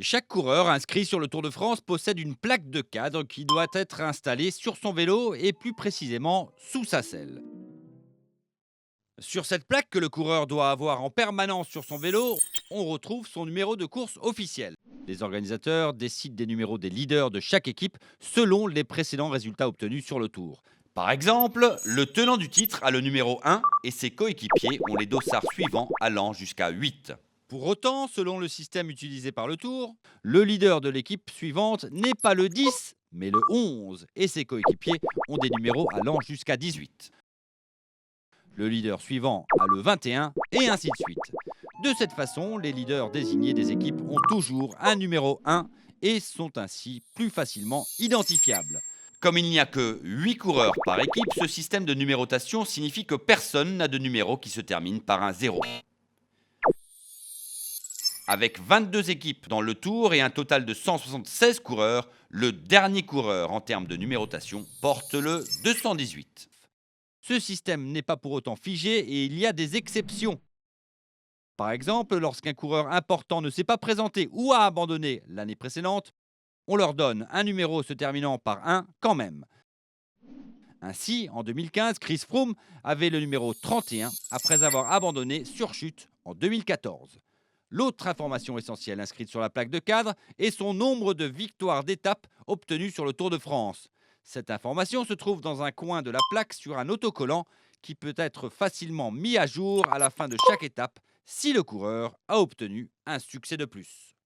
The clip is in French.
Chaque coureur inscrit sur le Tour de France possède une plaque de cadre qui doit être installée sur son vélo et plus précisément sous sa selle. Sur cette plaque que le coureur doit avoir en permanence sur son vélo, on retrouve son numéro de course officiel. Les organisateurs décident des numéros des leaders de chaque équipe selon les précédents résultats obtenus sur le Tour. Par exemple, le tenant du titre a le numéro 1 et ses coéquipiers ont les dossards suivants allant jusqu'à 8. Pour autant, selon le système utilisé par le Tour, le leader de l'équipe suivante n'est pas le 10, mais le 11, et ses coéquipiers ont des numéros allant jusqu'à 18. Le leader suivant a le 21, et ainsi de suite. De cette façon, les leaders désignés des équipes ont toujours un numéro 1 et sont ainsi plus facilement identifiables. Comme il n'y a que 8 coureurs par équipe, ce système de numérotation signifie que personne n'a de numéro qui se termine par un 0. Avec 22 équipes dans le Tour et un total de 176 coureurs, le dernier coureur en termes de numérotation porte le 218. Ce système n'est pas pour autant figé et il y a des exceptions. Par exemple, lorsqu'un coureur important ne s'est pas présenté ou a abandonné l'année précédente, on leur donne un numéro se terminant par 1 quand même. Ainsi, en 2015, Chris Froome avait le numéro 31 après avoir abandonné sur chute en 2014. L'autre information essentielle inscrite sur la plaque de cadre est son nombre de victoires d'étape obtenues sur le Tour de France. Cette information se trouve dans un coin de la plaque sur un autocollant qui peut être facilement mis à jour à la fin de chaque étape si le coureur a obtenu un succès de plus.